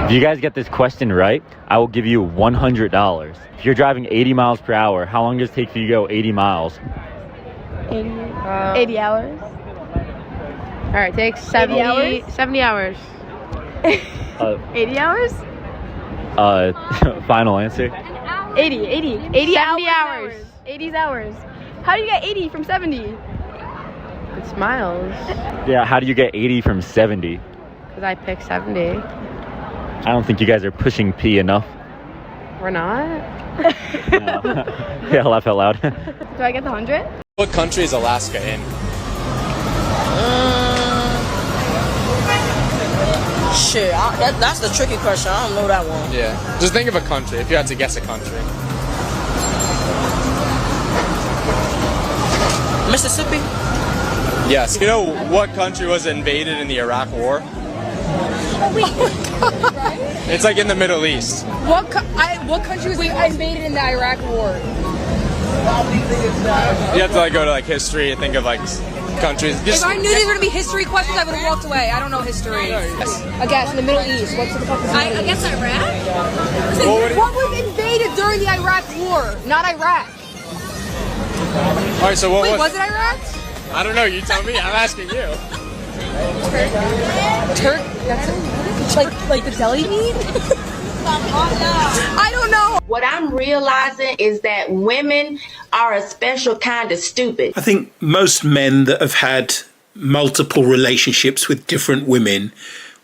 If you guys get this question right, I will give you $100. If you're driving 80 miles per hour, how long does it take for you to go 80 miles? 80 hours. All right, takes 70 hours? 70 hours. 80 hours? Final answer? 80 70 hours. hours. 80 hours. How do you get 80 from 70? It's miles. Yeah, how do you get 80 from 70? Because I picked 70. I don't think you guys are pushing P enough. We're not? No. Yeah, laugh out loud. Do I get the 100? What country is Alaska in? Shit, that's the tricky question. I don't know that one. Yeah. Just think of a country, if you had to guess a country. Mississippi? Yes. You know what country was invaded in the Iraq War? It's like in the Middle East. What country was invaded in the Iraq War? You have to like go to like history and think of like countries. If I knew these were gonna be history questions, I would have walked away. I don't know history. I guess in the Middle East. What's the fuck? I guess Iraq. What was invaded during the Iraq War? Not Iraq. All right, so what Was it Iraq? I don't know. You tell me. I'm asking you. Turk. That's it. Like the deli meat. I don't know. What I'm realizing is that women are a special kind of stupid. I think most men that have had multiple relationships with different women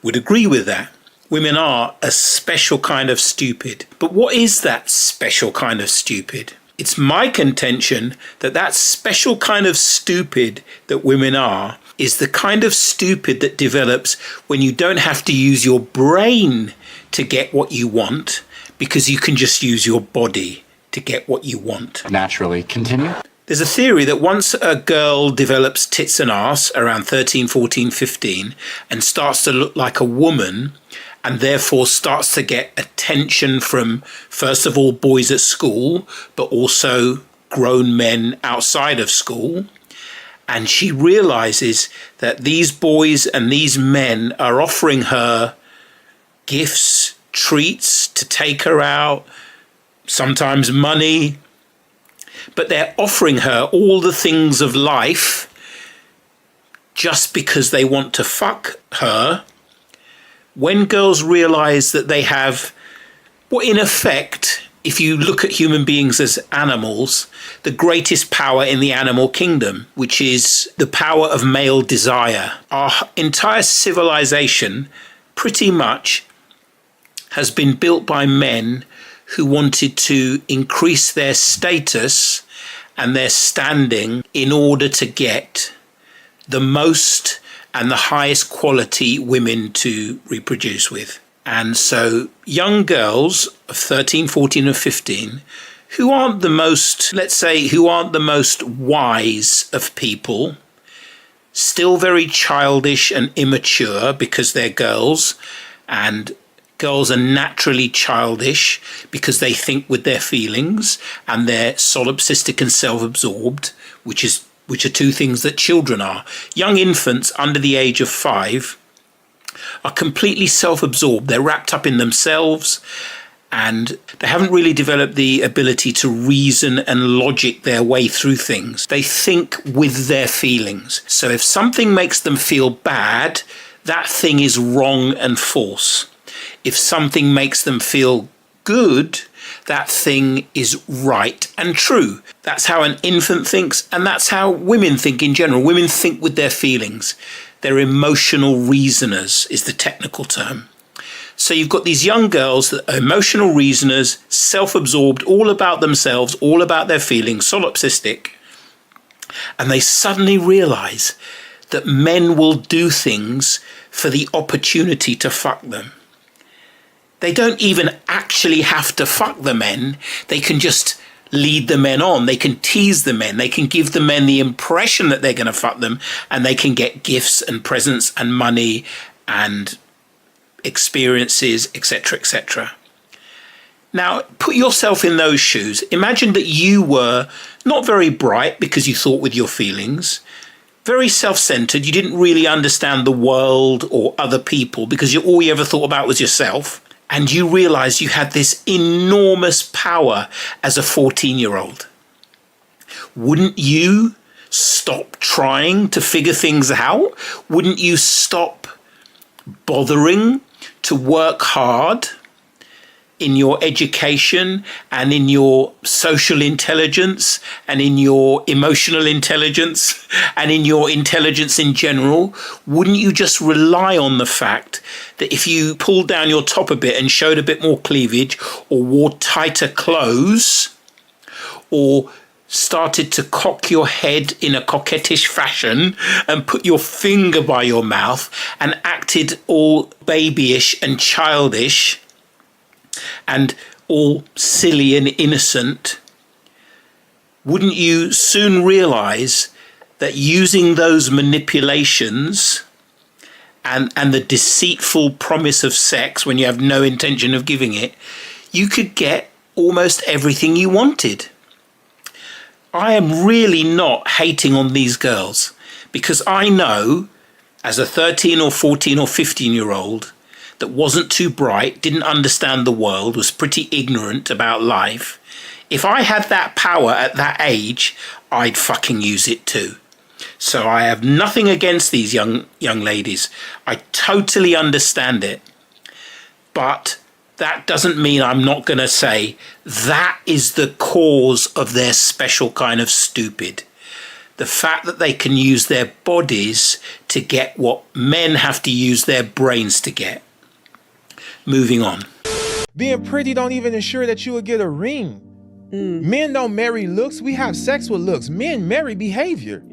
would agree with that. Women are a special kind of stupid. But what is that special kind of stupid? It's my contention that that special kind of stupid that women are is the kind of stupid that develops when you don't have to use your brain to get what you want, because you can just use your body to get what you want. Naturally. Continue. There's a theory that once a girl develops tits and arse around 13, 14, 15 and starts to look like a woman, and therefore starts to get attention from, first of all, boys at school, but also grown men outside of school. And she realizes that these boys and these men are offering her gifts, treats to take her out, sometimes money, but they're offering her all the things of life just because they want to fuck her. When girls realize that they have, well, in effect, if you look at human beings as animals, the greatest power in the animal kingdom, which is the power of male desire. Our entire civilization pretty much has been built by men who wanted to increase their status and their standing in order to get the most and the highest quality women to reproduce with. And so young girls of 13, 14 and 15 who aren't the most, let's say, who aren't the most wise of people, still very childish and immature because they're girls, and girls are naturally childish because they think with their feelings and they're solipsistic and self-absorbed, which are two things that children are. Young infants under the age of 5 are completely self-absorbed. They're wrapped up in themselves and they haven't really developed the ability to reason and logic their way through things. They think with their feelings. So if something makes them feel bad, that thing is wrong and false. If something makes them feel good, that thing is right and true. That's how an infant thinks, and that's how women think in general. Women think with their feelings. They're emotional reasoners is the technical term. So you've got these young girls that are emotional reasoners, self-absorbed, all about themselves, all about their feelings, solipsistic, and they suddenly realize that men will do things for the opportunity to fuck them. They don't even actually have to fuck the men. They can just lead the men on. They can tease the men. They can give the men the impression that they're going to fuck them, and they can get gifts and presents and money and experiences, etc., etc. Now, put yourself in those shoes. Imagine that you were not very bright because you thought with your feelings, very self-centered. You didn't really understand the world or other people because all you ever thought about was yourself. and you realize you had this enormous power as a 14-year-old, wouldn't you stop trying to figure things out? Wouldn't you stop bothering to work hard in your education and in your social intelligence and in your emotional intelligence and in your intelligence in general? Wouldn't you just rely on the fact that if you pulled down your top a bit and showed a bit more cleavage, or wore tighter clothes, or started to cock your head in a coquettish fashion and put your finger by your mouth and acted all babyish and childish and all silly and innocent, wouldn't you soon realize that using those manipulations and the deceitful promise of sex when you have no intention of giving it, you could get almost everything you wanted? I am really not hating on these girls, because I know as a 13 or 14 or 15-year-old that wasn't too bright, didn't understand the world, was pretty ignorant about life, if I had that power at that age, I'd fucking use it too. So I have nothing against these young ladies. I totally understand it. But that doesn't mean I'm not going to say that is the cause of their special kind of stupid. The fact that they can use their bodies to get what men have to use their brains to get. Moving on. Being pretty don't even ensure that you will get a ring. Men don't marry looks. We have sex with looks. Men marry behavior.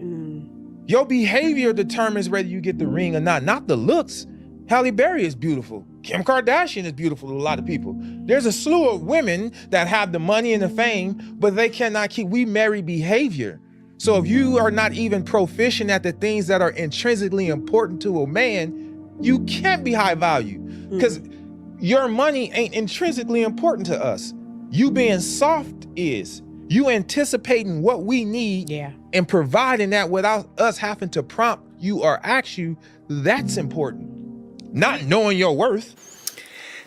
Your behavior determines whether you get the ring or not the looks. Halle Berry is beautiful. Kim Kardashian is beautiful to a lot of people. There's a slew of women that have the money and the fame, but they cannot keep. We marry behavior. So if you are not even proficient at the things that are intrinsically important to a man, you can't be high value, because your money ain't intrinsically important to us. You being soft is. You anticipating what we need and providing that without us having to prompt you or ask you, that's important. Not knowing your worth.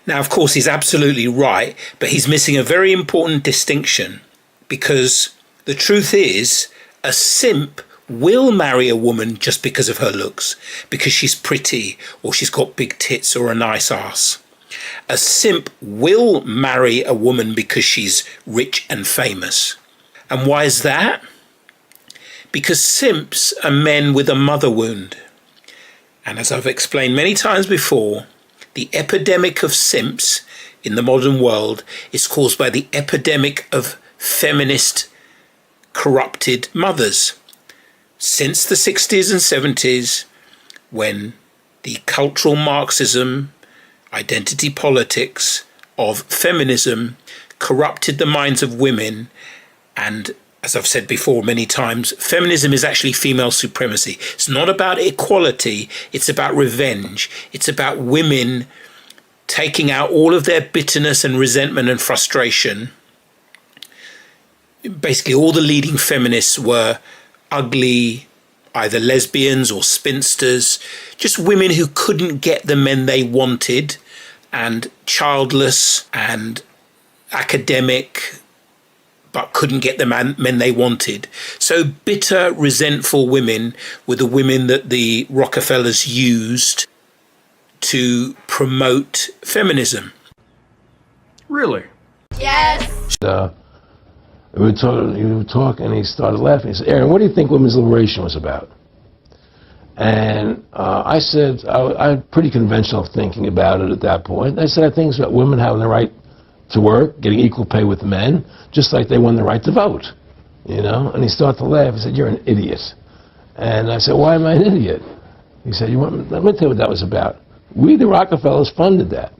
Now, of course, he's absolutely right, but he's missing a very important distinction, because the truth is, a simp will marry a woman just because of her looks, because she's pretty or she's got big tits or a nice ass. A simp will marry a woman because she's rich and famous. And why is that? Because simps are men with a mother wound. And as I've explained many times before, the epidemic of simps in the modern world is caused by the epidemic of feminist corrupted mothers. Since the 60s and 70s, when the cultural Marxism, identity politics of feminism corrupted the minds of women, and as I've said before many times, feminism is actually female supremacy. It's not about equality, it's about revenge. It's about women taking out all of their bitterness and resentment and frustration. Basically, all the leading feminists were ugly, either lesbians or spinsters, just women who couldn't get the men they wanted, and childless and academic, but couldn't get the men they wanted. So bitter, resentful women were the women that the Rockefellers used to promote feminism. Really? Yes. We were talking, and he started laughing. He said, "Aaron, what do you think women's liberation was about?" And I said, I had pretty conventional thinking about it at that point. I said, I think it's about women having the right to work, getting equal pay with men, just like they won the right to vote, you know? And he started to laugh. He said, "You're an idiot." And I said, "Why am I an idiot?" He said, let me tell you what that was about. We, the Rockefellers, funded that.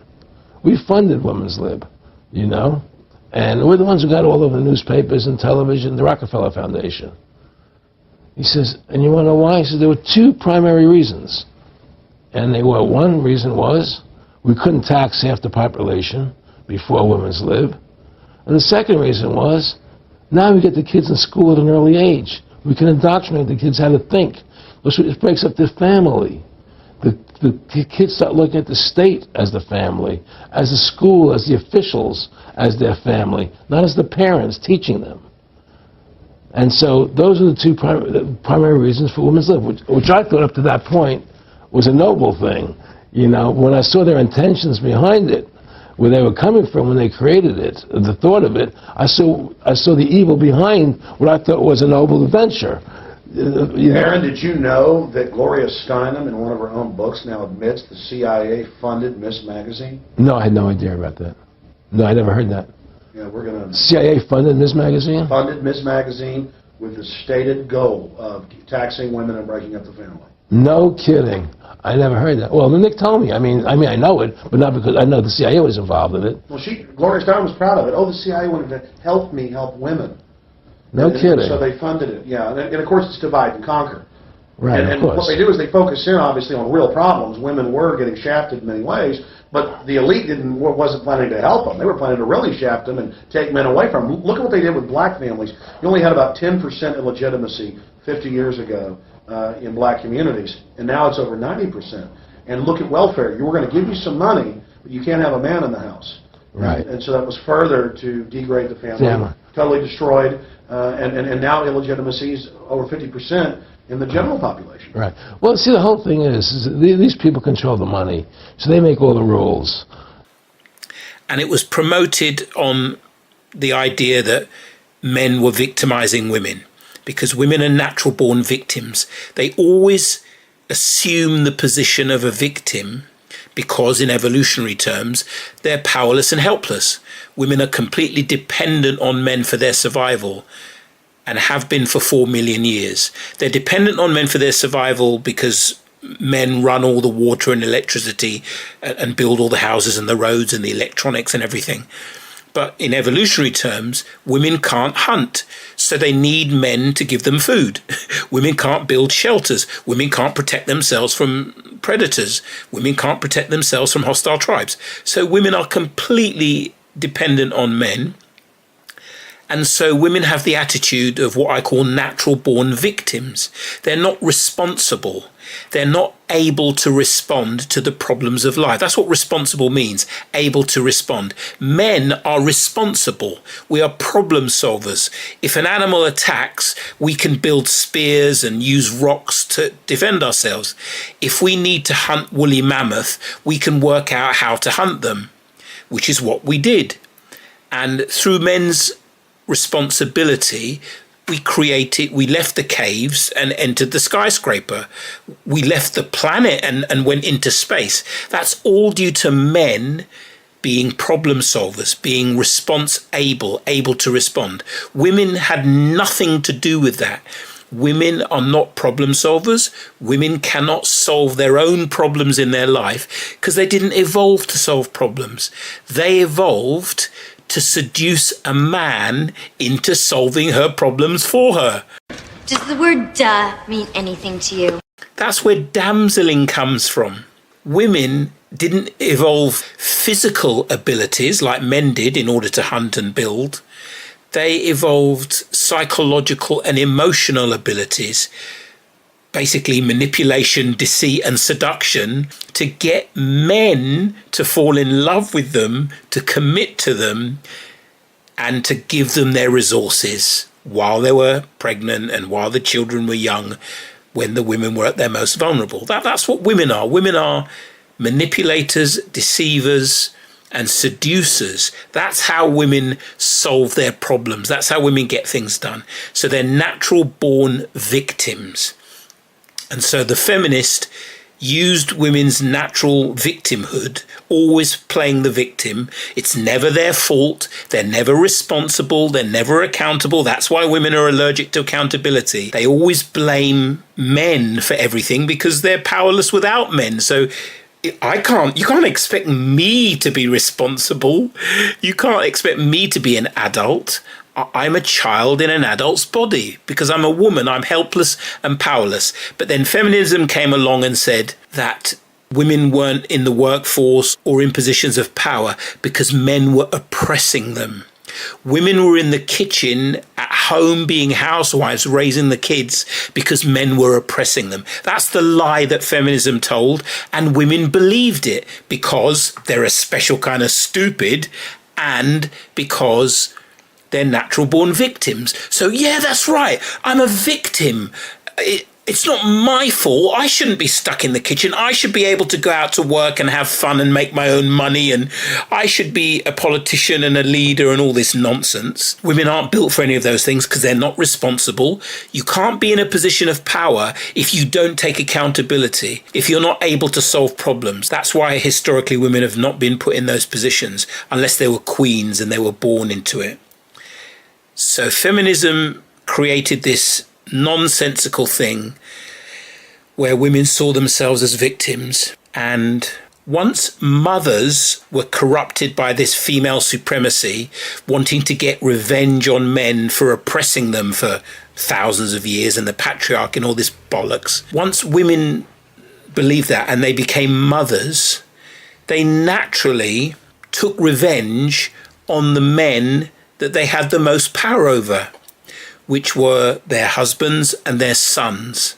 We funded women's lib, you know? And we're the ones who got all over the newspapers and television, the Rockefeller Foundation. He says, and you want to know why? He says, there were two primary reasons. And they were, one reason was we couldn't tax half the population before women's lib. And the second reason was, now we get the kids in school at an early age. We can indoctrinate the kids how to think. It breaks up the family. The the kids start looking at the state as the family, as the school, as the officials, as their family, not as the parents teaching them. And so those are the two primary reasons for women's lib, which I thought up to that point was a noble thing. You know, when I saw their intentions behind it, where they were coming from when they created it, the thought of it, I saw the evil behind what I thought was a noble adventure. Aaron, did you know that Gloria Steinem, in one of her own books, now admits the CIA funded Miss Magazine? No, I had no idea about that. No, I never heard that. Yeah, we're going to... CIA funded Miss Magazine? Funded Miss Magazine with the stated goal of taxing women and breaking up the family. No kidding. I never heard that. Well, Nick told me. I mean, I know it, but not because I know the CIA was involved in it. Well, Gloria Steinem was proud of it. Oh, the CIA wanted to help me help women. No kidding. So they funded it, yeah. And of course, it's divide and conquer. Right, and what they do is they focus in, obviously, on real problems. Women were getting shafted in many ways, but the elite wasn't planning to help them. They were planning to really shaft them and take men away from them. Look at what they did with black families. You only had about 10% illegitimacy 50 years ago in black communities, and now it's over 90%. And look at welfare. We're going to give you some money, but you can't have a man in the house. Right. And so that was further to degrade the family. Totally destroyed. And now illegitimacy is over 50% in the general population. Right. Well, see, the whole thing is these people control the money, so they make all the rules. And it was promoted on the idea that men were victimizing women, because women are natural-born victims. They always assume the position of a victim because, in evolutionary terms, they're powerless and helpless. Women are completely dependent on men for their survival, and have been for 4 million years. They're dependent on men for their survival because men run all the water and electricity and build all the houses and the roads and the electronics and everything. But in evolutionary terms, women can't hunt, so they need men to give them food. Women can't build shelters. Women can't protect themselves from predators. Women can't protect themselves from hostile tribes. So women are completely dependent on men. And so women have the attitude of what I call natural-born victims. They're not responsible. They're not able to respond to the problems of life. That's what responsible means, able to respond. Men are responsible. We are problem solvers. If an animal attacks, we can build spears and use rocks to defend ourselves. If we need to hunt woolly mammoth, we can work out how to hunt them, which is what we did. And through men's responsibility, we left the caves and entered the skyscraper. We left the planet and went into space. That's all due to men being problem solvers, being able to respond. Women had nothing to do with that. Women are not problem solvers. Women cannot solve their own problems in their life because they didn't evolve to solve problems. They evolved to seduce a man into solving her problems for her. Does the word duh mean anything to you? That's where damseling comes from. Women didn't evolve physical abilities like men did in order to hunt and build. They evolved psychological and emotional abilities, basically manipulation, deceit and seduction, to get men to fall in love with them, to commit to them, and to give them their resources while they were pregnant and while the children were young, when the women were at their most vulnerable. That's what women are. Women are manipulators, deceivers, and seducers. That's how women solve their problems. That's how women get things done. So they're natural-born victims. And so the feminist used women's natural victimhood, always playing the victim. It's never their fault. They're never responsible. They're never accountable. That's why women are allergic to accountability. They always blame men for everything because they're powerless without men. So you can't expect me to be responsible. You can't expect me to be an adult. I'm a child in an adult's body because I'm a woman. I'm helpless and powerless. But then feminism came along and said that women weren't in the workforce or in positions of power because men were oppressing them. Women were in the kitchen at home being housewives, raising the kids because men were oppressing them. That's the lie that feminism told, and women believed it because they're a special kind of stupid and because they're natural born victims. So yeah, that's right. I'm a victim. It's not my fault. I shouldn't be stuck in the kitchen. I should be able to go out to work and have fun and make my own money. And I should be a politician and a leader and all this nonsense. Women aren't built for any of those things because they're not responsible. You can't be in a position of power if you don't take accountability, if you're not able to solve problems. That's why historically women have not been put in those positions unless they were queens and they were born into it. So feminism created this nonsensical thing where women saw themselves as victims. And once mothers were corrupted by this female supremacy, wanting to get revenge on men for oppressing them for thousands of years, and the patriarchy and all this bollocks, once women believed that and they became mothers, they naturally took revenge on the men that they had the most power over, which were their husbands and their sons.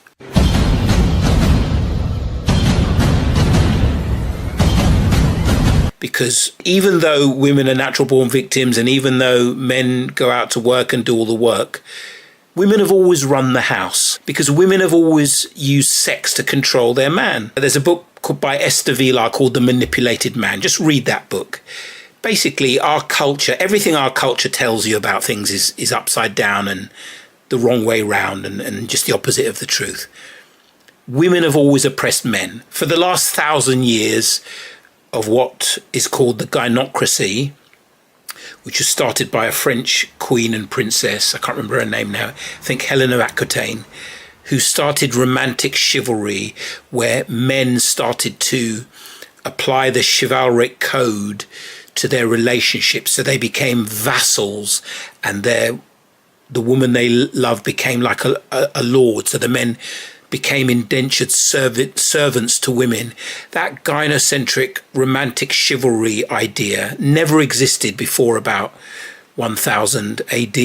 Because even though women are natural born victims and even though men go out to work and do all the work, women have always run the house because women have always used sex to control their man. There's a book by Esther Vilar called The Manipulated Man. Just read that book. Basically, our culture, everything our culture tells you about things is upside down and the wrong way round and just the opposite of the truth. Women have always oppressed men. For the last 1,000 years of what is called the gynocracy, which was started by a French queen and princess, I can't remember her name now, I think Helena of Aquitaine, who started romantic chivalry, where men started to apply the chivalric code to their relationships, so they became vassals, and the woman they loved became like a lord, so the men became indentured servants to women. That gynocentric romantic chivalry idea never existed before about 1000 AD,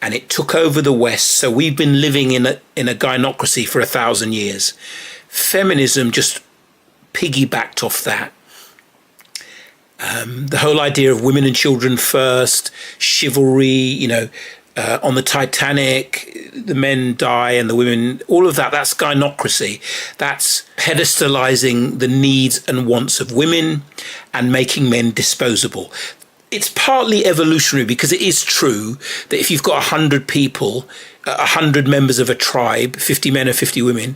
and it took over the West, so we've been living in a gynocracy for 1,000 years. Feminism just piggybacked off that. The whole idea of women and children first, chivalry, on the Titanic, the men die and the women, all of that, that's gynocracy. That's pedestalizing the needs and wants of women and making men disposable. It's partly evolutionary because it is true that if you've got 100 people, 100 members of a tribe, 50 men and 50 women,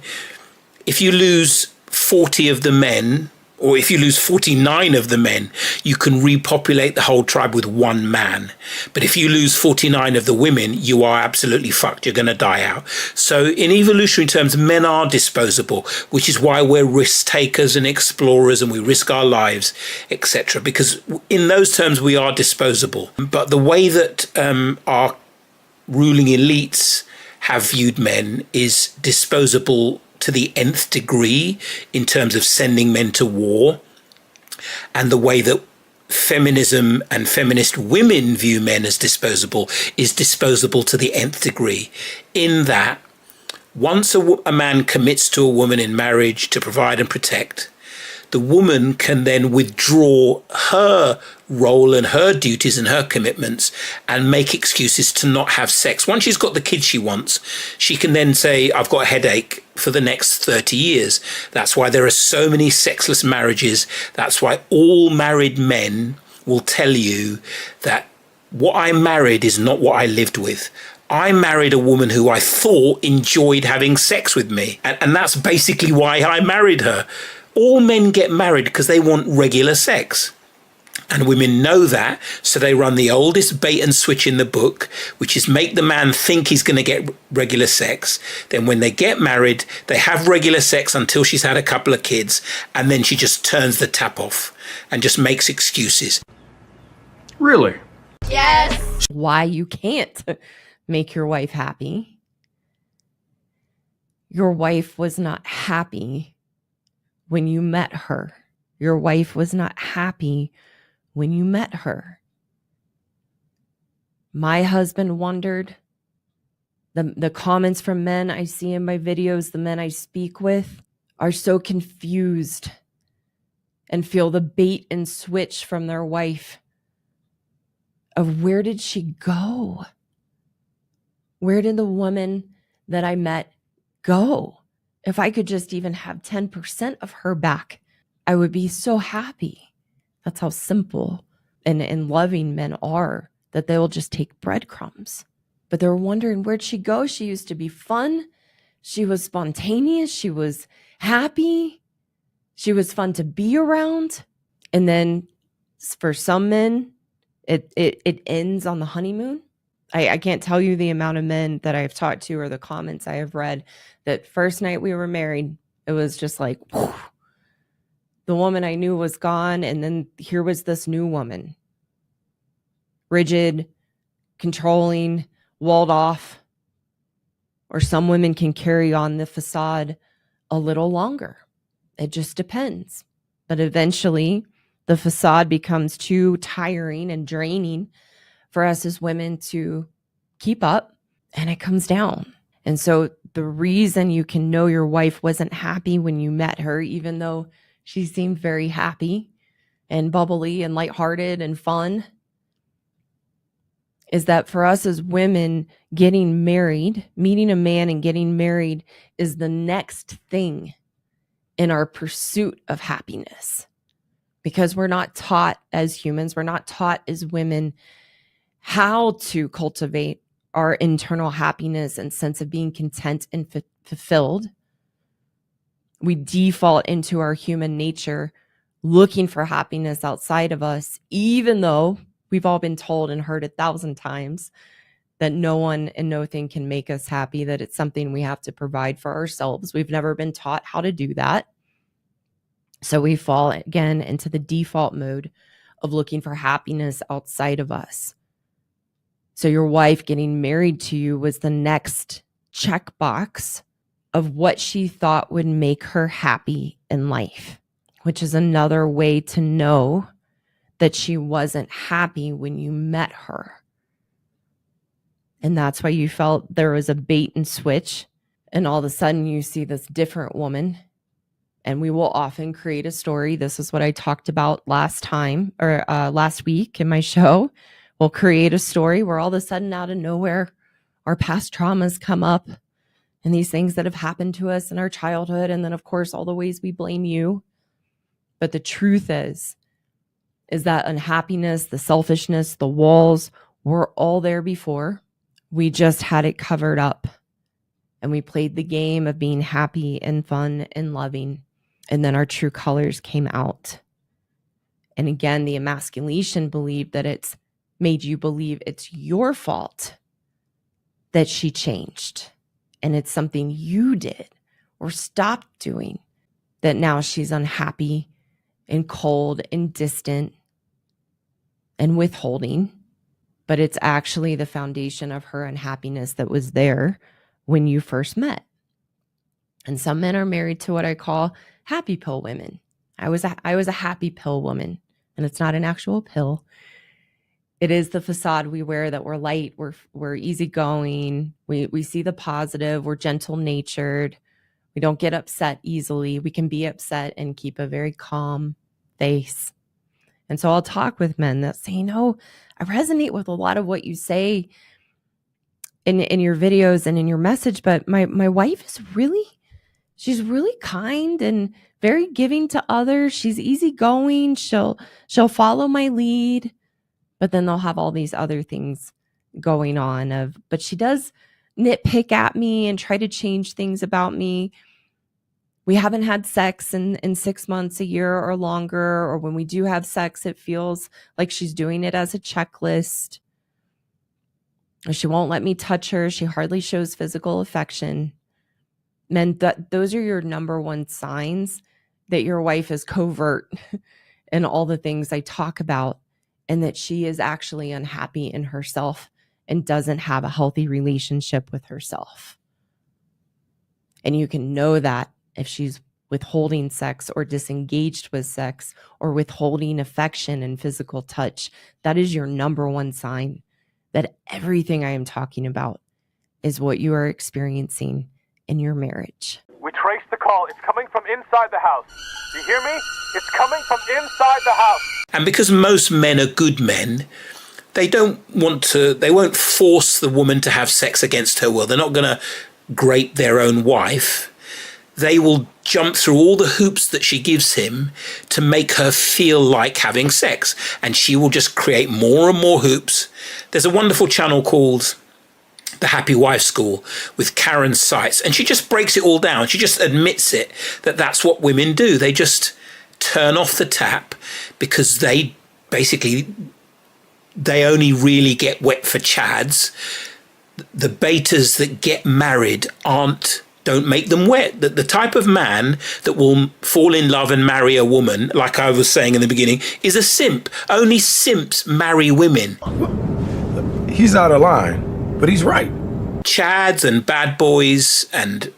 if you lose 40 of the men, or if you lose 49 of the men, you can repopulate the whole tribe with one man. But if you lose 49 of the women, you are absolutely fucked. You're going to die out. So in evolutionary terms, men are disposable, which is why we're risk takers and explorers and we risk our lives, etc. Because in those terms, we are disposable. But the way that our ruling elites have viewed men is disposable to the nth degree in terms of sending men to war, and the way that feminism and feminist women view men as disposable is disposable to the nth degree, in that once a man commits to a woman in marriage to provide and protect, the woman can then withdraw her role and her duties and her commitments and make excuses to not have sex. Once she's got the kid she wants, she can then say, I've got a headache for the next 30 years. That's why there are so many sexless marriages. That's why all married men will tell you that what I married is not what I lived with. I married a woman who I thought enjoyed having sex with me. And that's basically why I married her. All men get married because they want regular sex. And women know that, so they run the oldest bait and switch in the book, which is make the man think he's going to get regular sex. Then when they get married, they have regular sex until she's had a couple of kids, and then she just turns the tap off and just makes excuses. Really? Yes. Why you can't make your wife happy. Your wife was not happy when you met her. Your wife was not happy when you met her. My husband wondered The comments from men I see in my videos, the men I speak with, are so confused and feel the bait and switch from their wife of where did she go? Where did the woman that I met go? If I could just even have 10% of her back, I would be so happy. That's how simple and loving men are, that they will just take breadcrumbs. But they're wondering, where'd she go? She used to be fun. She was spontaneous. She was happy. She was fun to be around. And then for some men, it ends on the honeymoon. I can't tell you the amount of men that I've talked to or the comments I have read that first night we were married, it was just like, whew, the woman I knew was gone. And then here was this new woman, rigid, controlling, walled off. Or some women can carry on the facade a little longer. It just depends. But eventually the facade becomes too tiring and draining for us as women to keep up, and it comes down. And so the reason you can know your wife wasn't happy when you met her, even though she seemed very happy and bubbly and lighthearted and fun, is that for us as women, getting married, meeting a man and getting married is the next thing in our pursuit of happiness. Because we're not taught as humans, we're not taught as women how to cultivate our internal happiness and sense of being content and fulfilled. We default into our human nature looking for happiness outside of us, even though we've all been told and heard 1,000 times that no one and no thing can make us happy, that it's something we have to provide for ourselves. We've never been taught how to do that. So we fall again into the default mode of looking for happiness outside of us. So your wife getting married to you was the next checkbox of what she thought would make her happy in life, which is another way to know that she wasn't happy when you met her. And that's why you felt there was a bait and switch, and all of a sudden you see this different woman. And we will often create a story. This is what I talked about last week in my show. We'll create a story where all of a sudden, out of nowhere, our past traumas come up and these things that have happened to us in our childhood. And then, of course, all the ways we blame you. But the truth is that unhappiness, the selfishness, the walls were all there before. We just had it covered up. And we played the game of being happy and fun and loving. And then our true colors came out. And again, the emasculation believed that it's made you believe it's your fault that she changed. And it's something you did or stopped doing, that now she's unhappy and cold and distant and withholding. But it's actually the foundation of her unhappiness that was there when you first met. And some men are married to what I call happy pill women. I was a happy pill woman, and it's not an actual pill. It is the facade we wear that we're light, we're easygoing, we see the positive, we're gentle natured, we don't get upset easily. We can be upset and keep a very calm face. And so I'll talk with men that say, I resonate with a lot of what you say in your videos and in your message, but my wife is she's really kind and very giving to others. She's easygoing. She'll follow my lead, but then they'll have all these other things going on but she does nitpick at me and try to change things about me. We haven't had sex in 6 months, a year or longer, or when we do have sex, it feels like she's doing it as a checklist. She won't let me touch her. She hardly shows physical affection. Men, those are your number one signs that your wife is covert in all the things I talk about, and that she is actually unhappy in herself and doesn't have a healthy relationship with herself. And you can know that if she's withholding sex or disengaged with sex or withholding affection and physical touch. That is your number one sign that everything I am talking about is what you are experiencing in your marriage. We traced the call. It's coming from inside the house. Do you hear me? It's coming from inside the house. And because most men are good men, they won't force the woman to have sex against her will. They're not going to grape their own wife. They will jump through all the hoops that she gives him to make her feel like having sex. And she will just create more and more hoops. There's a wonderful channel called The Happy Wife School with Karen Seitz, and she just breaks it all down. She just admits it, that that's what women do. They just turn off the tap because they only really get wet for chads. The betas that get married don't make them wet. The type of man that will fall in love and marry a woman, like I was saying in the beginning, is a simp. Only simps marry women. He's out of line, but he's right. Chads and bad boys and,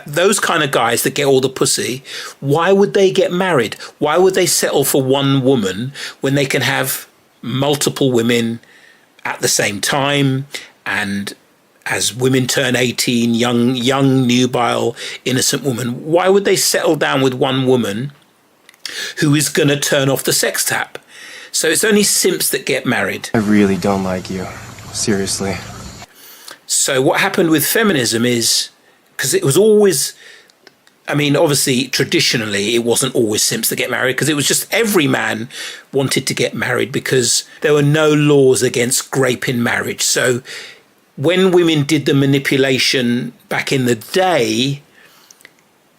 those kind of guys that get all the pussy, why would they get married? Why would they settle for one woman when they can have multiple women at the same time? And as women turn 18, young, nubile, innocent woman, why would they settle down with one woman who is going to turn off the sex tap? So it's only simps that get married. I really don't like you. Seriously. So what happened with feminism is, because it was always, obviously, traditionally, it wasn't always simps that get married, because it was just every man wanted to get married because there were no laws against grape in marriage. So when women did the manipulation back in the day,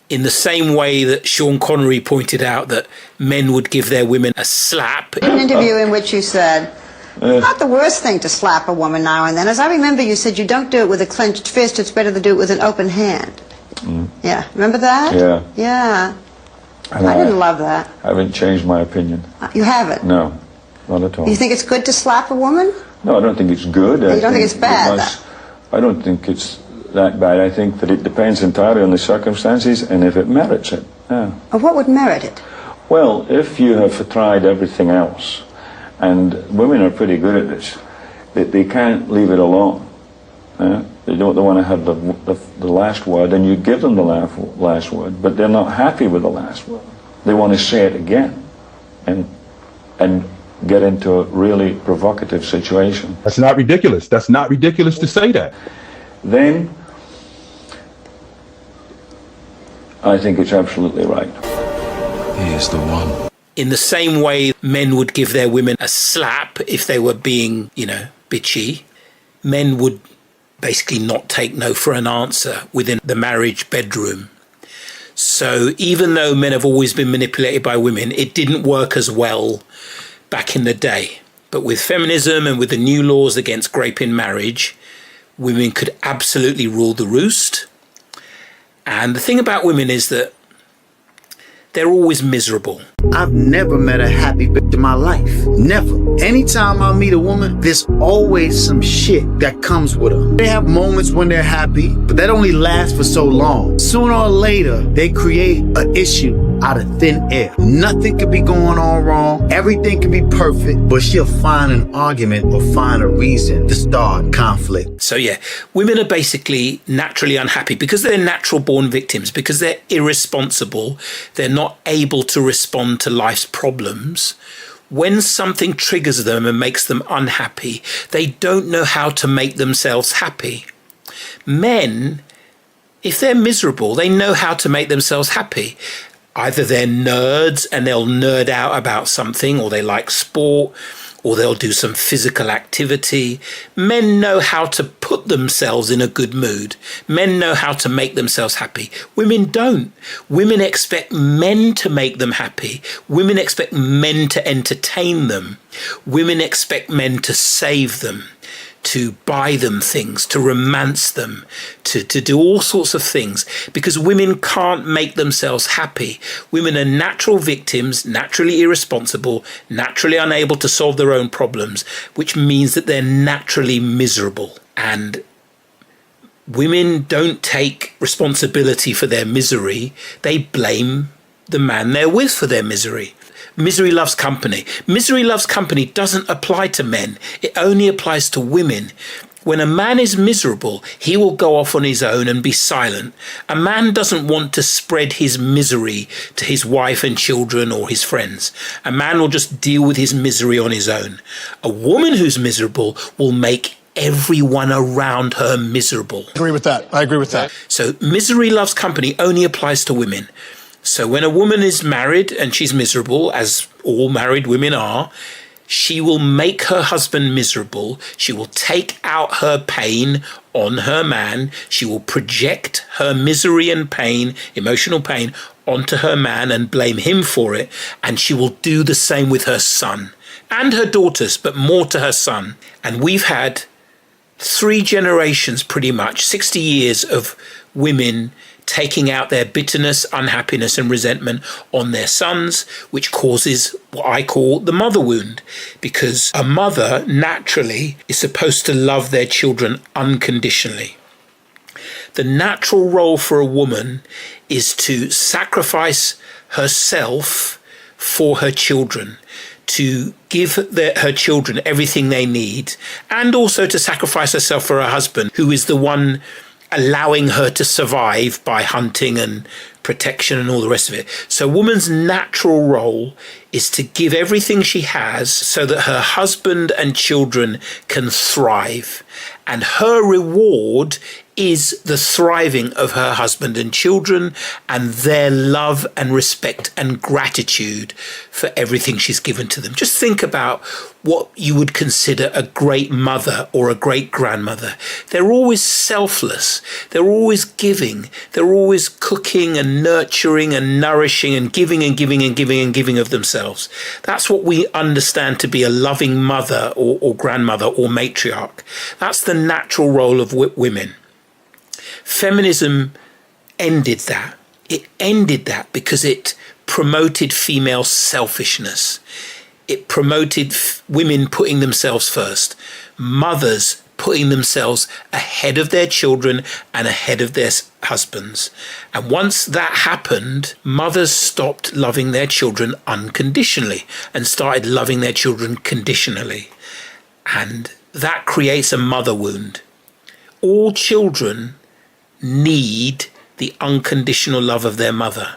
in the same way that Sean Connery pointed out that men would give their women a slap. An interview in which you said, not the worst thing to slap a woman now and then. As I remember, you said you don't do it with a clenched fist, it's better to do it with an open hand. Yeah, remember that? Yeah. Yeah. And I didn't love that. I haven't changed my opinion. You haven't? No, not at all. You think it's good to slap a woman? No, I don't think it's good. You don't think it's bad? I don't think it's that bad. I think that it depends entirely on the circumstances and if it merits it. Yeah. What would merit it? Well, if you have tried everything else, and women are pretty good at this, they can't leave it alone. They don't want to have the last word, and you give them the last word, but they're not happy with the last word. They want to say it again and get into a really provocative situation. That's not ridiculous. That's not ridiculous to say that. Then I think it's absolutely right. He is the one. In the same way men would give their women a slap if they were being, bitchy, men would basically not take no for an answer within the marriage bedroom. So even though men have always been manipulated by women, it didn't work as well back in the day. But with feminism and with the new laws against grape in marriage, women could absolutely rule the roost. And the thing about women is that they're always miserable. I've never met a happy bitch in my life. Never. Anytime I meet a woman, there's always some shit that comes with her. They have moments when they're happy, but that only lasts for so long. Sooner or later, they create an issue out of thin air. Nothing could be going on wrong. Everything could be perfect, but she'll find an argument or find a reason to start conflict. So yeah, women are basically naturally unhappy because they're natural born victims, because they're irresponsible. They're not able to respond to life's problems. When something triggers them and makes them unhappy, they don't know how to make themselves happy. Men, if they're miserable, they know how to make themselves happy. Either they're nerds and they'll nerd out about something, or they like sport, or they'll do some physical activity. Men know how to put themselves in a good mood. Men know how to make themselves happy. Women don't. Women expect men to make them happy. Women expect men to entertain them. Women expect men to save them, to buy them things, to romance them, to do all sorts of things, because women can't make themselves happy. Women are natural victims, naturally irresponsible, naturally unable to solve their own problems, which means that they're naturally miserable. And women don't take responsibility for their misery. They blame the man they're with for their misery. Misery loves company. Misery loves company doesn't apply to men. It only applies to women. When a man is miserable, he will go off on his own and be silent. A man doesn't want to spread his misery to his wife and children or his friends. A man will just deal with his misery on his own. A woman who's miserable will make everyone around her miserable. I agree with that. So misery loves company only applies to women. So when a woman is married and she's miserable, as all married women are, she will make her husband miserable. She will take out her pain on her man. She will project her misery and pain, emotional pain, onto her man and blame him for it. And she will do the same with her son and her daughters, but more to her son. And we've had 3 generations, pretty much, 60 years of women taking out their bitterness, unhappiness and resentment on their sons, which causes what I call the mother wound, because a mother naturally is supposed to love their children unconditionally. The natural role for a woman is to sacrifice herself for her children, to give her children everything they need, and also to sacrifice herself for her husband, who is the one allowing her to survive by hunting and protection and all the rest of it. So a woman's natural role is to give everything she has so that her husband and children can thrive. And her reward is the thriving of her husband and children and their love and respect and gratitude for everything she's given to them. Just think about what you would consider a great mother or a great grandmother. They're always selfless. They're always giving. They're always cooking and nurturing and nourishing and giving and giving and giving and giving of themselves. That's what we understand to be a loving mother or grandmother or matriarch. That's the natural role of women. Feminism ended that. It ended that because it promoted female selfishness. It promoted women putting themselves first, mothers putting themselves ahead of their children and ahead of their husbands. And once that happened, mothers stopped loving their children unconditionally and started loving their children conditionally. And that creates a mother wound. All children need the unconditional love of their mother.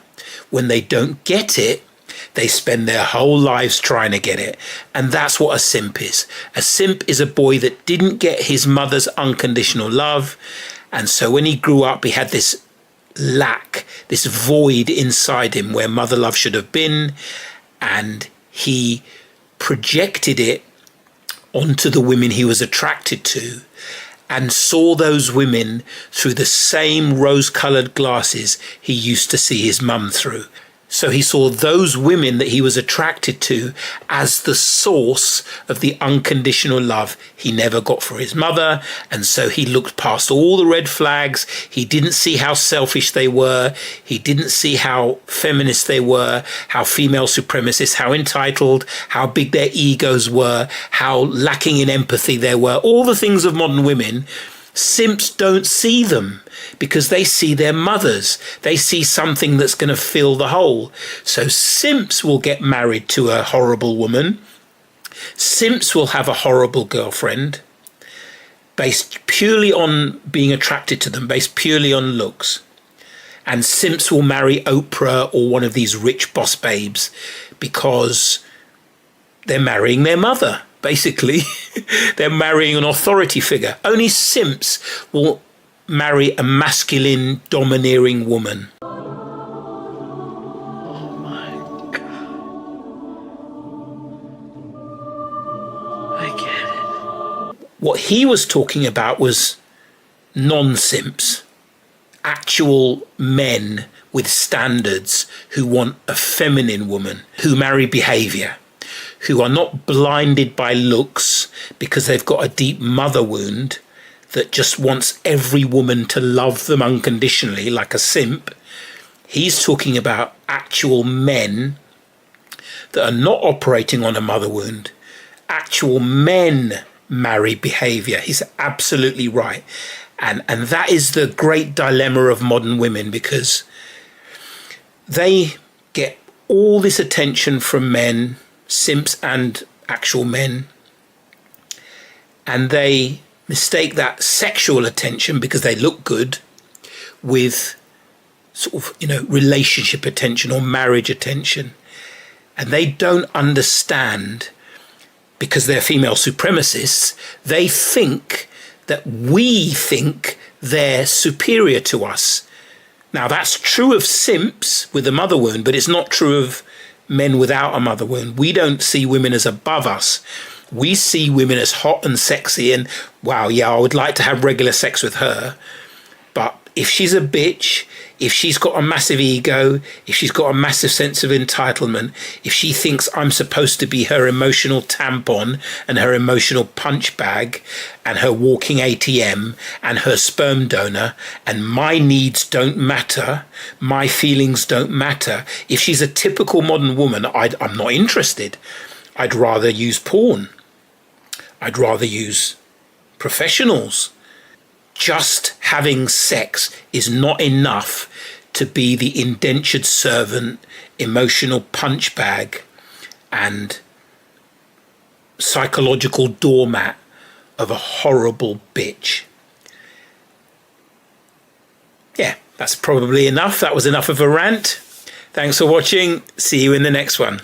When they don't get it, they spend their whole lives trying to get it. And that's what a simp is. A simp is a boy that didn't get his mother's unconditional love. And so when he grew up, he had this lack, this void inside him where mother love should have been. And he projected it onto the women he was attracted to, and saw those women through the same rose-coloured glasses he used to see his mum through. So he saw those women that he was attracted to as the source of the unconditional love he never got for his mother. And so he looked past all the red flags. He didn't see how selfish they were. He didn't see how feminist they were, how female supremacist, how entitled, how big their egos were, how lacking in empathy they were. All the things of modern women. Simps don't see them because they see their mothers. They see something that's going to fill the hole. So simps will get married to a horrible woman. Simps will have a horrible girlfriend based purely on being attracted to them, based purely on looks. And simps will marry Oprah or one of these rich boss babes because they're marrying their mother. Basically, they're marrying an authority figure. Only simps will marry a masculine, domineering woman. Oh my God. I get it. What he was talking about was non-simps, actual men with standards who want a feminine woman, who marry behavior, who are not blinded by looks because they've got a deep mother wound that just wants every woman to love them unconditionally like a simp. He's talking about actual men that are not operating on a mother wound. Actual men marry behavior. He's absolutely right. And that is the great dilemma of modern women, because they get all this attention from men, simps and actual men, and they mistake that sexual attention because they look good with sort of, relationship attention or marriage attention. And they don't understand, because they're female supremacists, they think that we think they're superior to us. Now, that's true of simps with a mother wound, but it's not true of men without a mother wound. We don't see women as above us. We see women as hot and sexy and, wow, yeah, I would like to have regular sex with her. But if she's a bitch, if she's got a massive ego, if she's got a massive sense of entitlement, if she thinks I'm supposed to be her emotional tampon and her emotional punch bag and her walking ATM and her sperm donor, and my needs don't matter, my feelings don't matter, if she's a typical modern woman, I'm not interested. I'd rather use porn. I'd rather use professionals. Just having sex is not enough to be the indentured servant, emotional punch bag, and psychological doormat of a horrible bitch. Yeah, that's probably enough. That was enough of a rant. Thanks for watching. See you in the next one.